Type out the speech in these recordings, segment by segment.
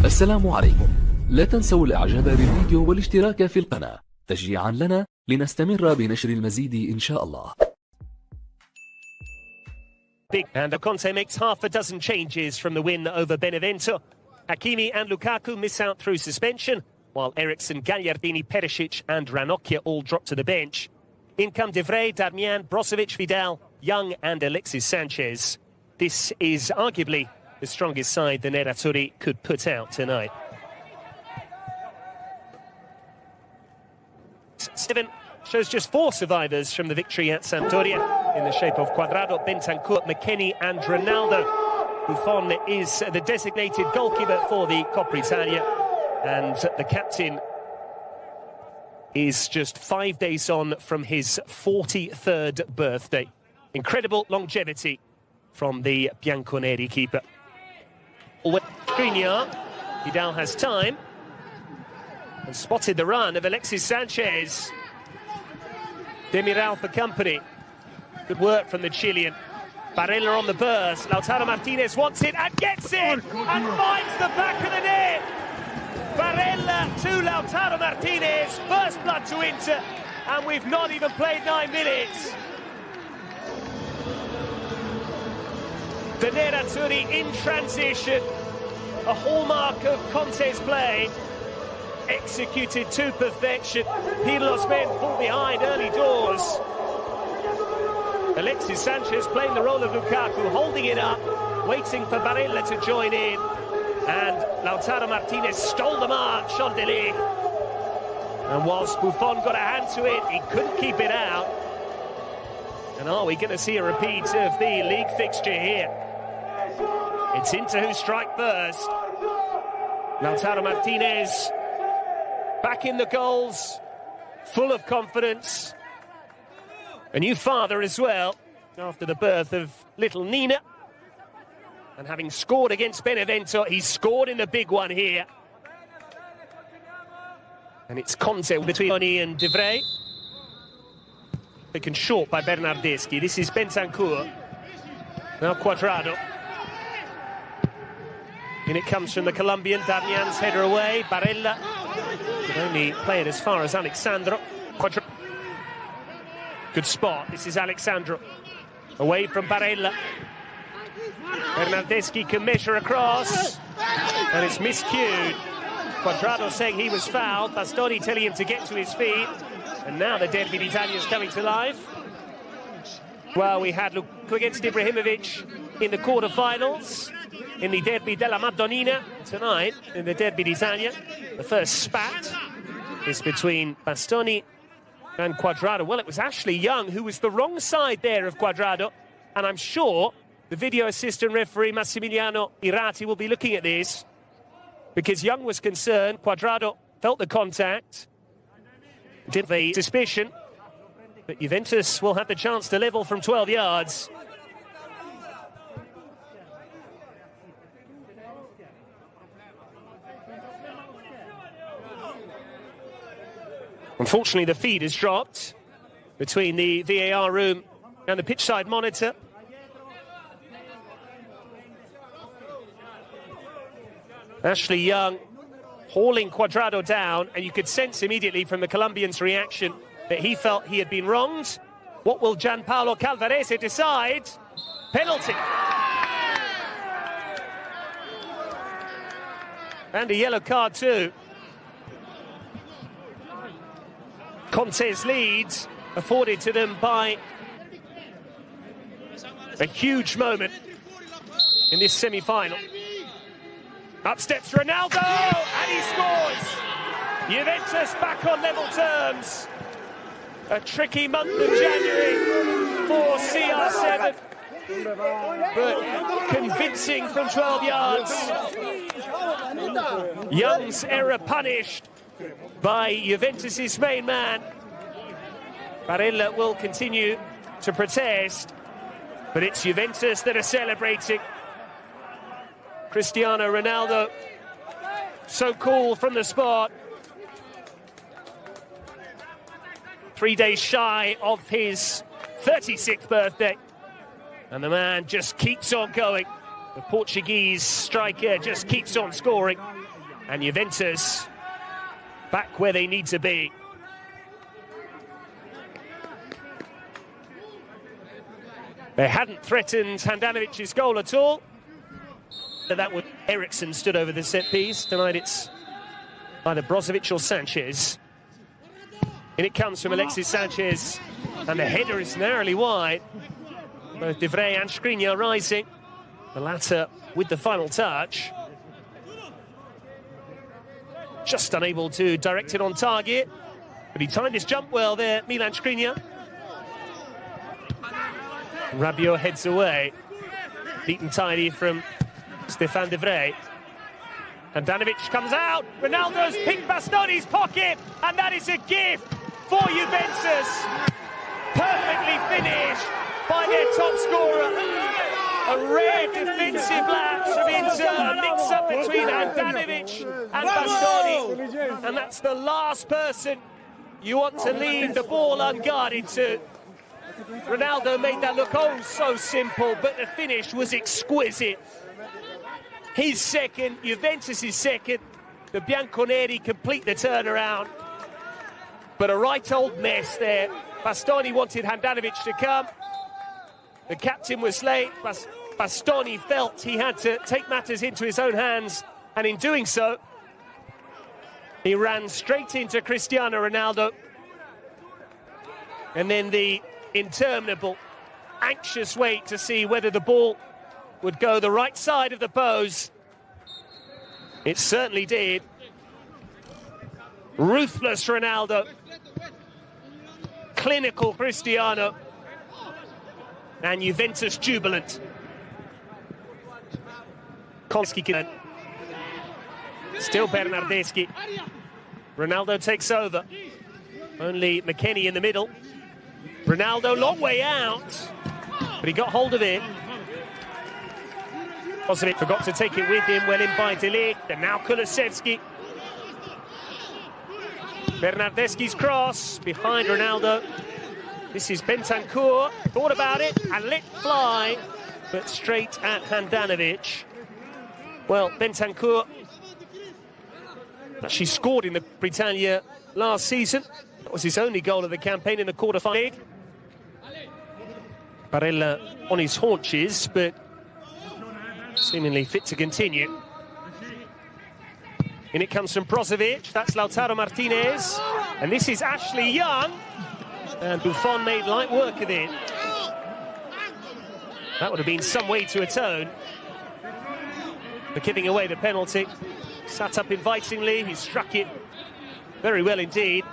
السلام عليكم. لا تنسوا الاعجاب بالفيديو والاشتراك في القناة تشجيعا لنا لنستمر بنشر المزيد إن شاء الله. And Conte makes half a dozen changes from the win over Benevento. Hakimi and Lukaku miss out through suspension, while Eriksen, Gagliardini, Perisic and Ranocchia all drop to the bench. In come De Vrij, Darmian, Brozovic, Vidal, Young and Alexis Sanchez. This is arguably the strongest side the Nerazzurri could put out tonight. Steven shows just 4 survivors from the victory at Sampdoria in the shape of Cuadrado, Bentancur, McKennie and Ronaldo. Buffon is the designated goalkeeper for the Coppa Italia, and the captain is just 5 days on from his 43rd birthday. Incredible longevity from the Bianconeri keeper. Vidal has time and spotted the run of Alexis Sanchez. Demiral for company. Good work from the Chilean. Barella on the burst. Lautaro Martinez wants it and gets it and finds the back of the net. Barella to Lautaro Martinez. First blood to Inter, and we've not even played 9 minutes. The Nerazzurri in transition. A hallmark of Conte's play. Executed to perfection. Pirlo's men pull behind early doors. Alexis Sanchez playing the role of Lukaku, holding it up, waiting for Barella to join in. And Lautaro Martinez stole the march on De Ligt. And whilst Buffon got a hand to it, he couldn't keep it out. And are we going to see a repeat of the league fixture here? It's Inter who strike first. Lautaro Martinez back in the goals, full of confidence. A new father as well, after the birth of little Nina. And having scored against Benevento, he's scored in the big one here. And it's Conte between Oni and De Vrij. Taken short by Bernardeschi. This is Bentancur. Now Cuadrado. In it comes from the Colombian. Darmian's header away. Barella could only play it as far as Alexandro. Good spot. This is Alexandro. Away from Barella. Bernardeschi can measure across. And it's miscued. Cuadrado saying he was fouled. Bastoni telling him to get to his feet. And now the Derby d'Italia is coming to life. Well, we had Lukaku against Ibrahimovic in the quarter-finals. In the Derby della Madonnina tonight, in the Derby d'Italia. The first spat is between Bastoni and Cuadrado. Well, it was Ashley Young who was the wrong side there of Cuadrado. And I'm sure the video assistant referee Massimiliano Irati will be looking at this, because Young was concerned. Cuadrado felt the contact. Didn't the suspicion. But Juventus will have the chance to level from 12 yards. Unfortunately, the feed has dropped between the VAR room and the pitchside monitor. Ashley Young hauling Cuadrado down, and you could sense immediately from the Colombian's reaction that he felt he had been wronged. What will Gianpaolo Calvarese decide? Penalty. And a yellow card too. Conte's lead afforded to them by a huge moment in this semi-final. Up steps Ronaldo, and he scores! Juventus back on level terms. A tricky month of January for CR7, but convincing from 12 yards. Young's error punished by Juventus' main man. Barella will continue to protest, but it's Juventus that are celebrating. Cristiano Ronaldo, so cool from the spot. 3 days shy of his 36th birthday. And the man just keeps on going. The Portuguese striker just keeps on scoring. And Juventus back where they need to be. They hadn't threatened Handanovic's goal at all. That was Eriksson stood over the set piece. Tonight it's either Brozovic or Sanchez. And it comes from Alexis Sanchez. And the header is narrowly wide. Both De Vrij and Skriniar rising. The latter with the final touch. Just unable to direct it on target. But he timed his jump well there, Milan Skriniar. Rabiot heads away. Neat and tidy from Stefan De Vrij. Handanovic comes out. Ronaldo's picked Bastoni's pocket. And that is a gift for Juventus. Perfectly finished by their top scorer. A rare defensive lapse from Inter. A mix-up between Handanovic and Bastoni. And that's the last person you want to leave the ball unguarded to. Ronaldo made that look oh so simple, but the finish was exquisite. His second, Juventus' second. The Bianconeri complete the turnaround. But a right old mess there. Bastoni wanted Handanovic to come. The captain was late. Bastoni felt he had to take matters into his own hands, and in doing so, he ran straight into Cristiano Ronaldo. And then the interminable, anxious wait to see whether the ball would go the right side of the post. It certainly did. Ruthless Ronaldo. Clinical Cristiano. And Juventus jubilant. Konski. Still Bernardeschi. Ronaldo takes over. Only McKennie in the middle. Ronaldo, long way out. But he got hold of it. Brozovic forgot to take it with him. Well in by De Ligt. And now Kulusevski. Bernardeschi's cross behind Ronaldo. This is Bentancur. Thought about it and let fly. But straight at Handanovic. Well, Bentancur actually scored in the Britannia last season. That was his only goal of the campaign in the quarter-final. Barella on his haunches, but seemingly fit to continue. And it comes from Brozovic. That's Lautaro Martinez. And this is Ashley Young. And Buffon made light work of it. That would have been some way to atone for giving away the penalty. Sat up invitingly. He struck it very well indeed.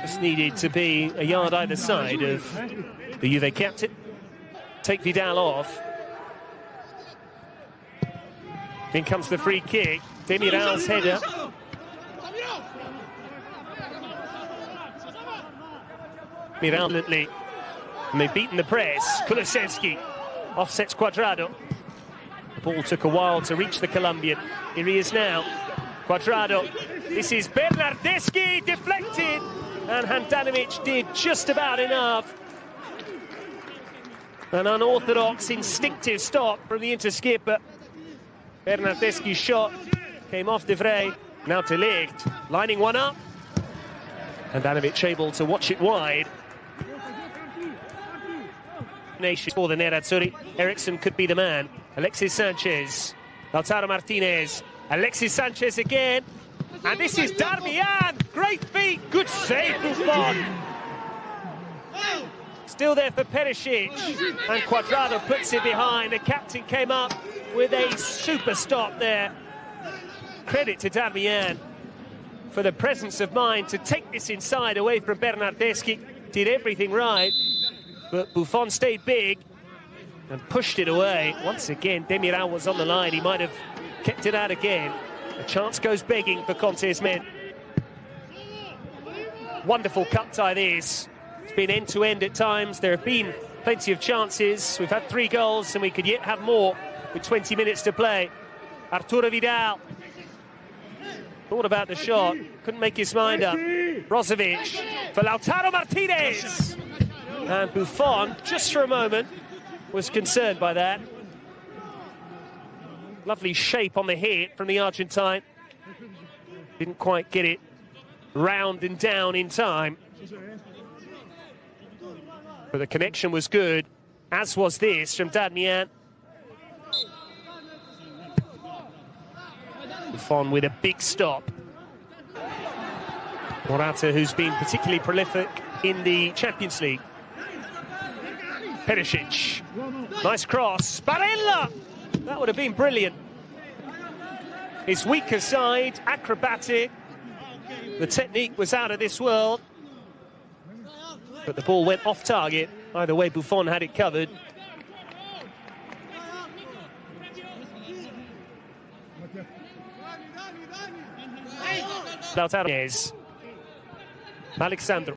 Just needed to be a yard either side of the Juve captain. Take Vidal off. Then comes the free kick. Demiral's header. Miralantly. And they've beaten the press. Kulusevski offsets Cuadrado. The ball took a while to reach the Colombian. Here he is now. Cuadrado. This is Bernardeschi, deflected. And Handanovic did just about enough. An unorthodox, instinctive stop from the inter-skipper. Bernardeschi's shot came off De Vrij. Now De Ligt, lining one up. Handanovic able to watch it wide. Nation for the Nerazzurri. Eriksson could be the man. Alexis Sanchez. Lautaro Martinez. Alexis Sanchez again. And this is Darmian. Great feet. Good save, Buffon. Still there for Perisic. And Cuadrado puts it behind. The captain came up with a super stop there. Credit to Darmian for the presence of mind to take this inside away from Bernardeschi. Did everything right. But Buffon stayed big and pushed it away. Once again, Demiral was on the line. He might have kept it out again. A chance goes begging for Conte's men. Wonderful cut tie this. It's been end-to-end at times. There have been plenty of chances. We've had 3 goals and we could yet have more with 20 minutes to play. Arturo Vidal thought about the shot. Couldn't make his mind up. Brozovic for Lautaro Martinez. And Buffon, just for a moment, was concerned by that. Lovely shape on the hit from the Argentine. Didn't quite get it round and down in time. But the connection was good, as was this from Darmian. Buffon with a big stop. Morata, who's been particularly prolific in the Champions League. Perisic. Nice cross. Barella! That would have been brilliant. His weaker side, acrobatic. The technique was out of this world. But the ball went off target. Either way, Buffon had it covered. Lautaro. Alexander.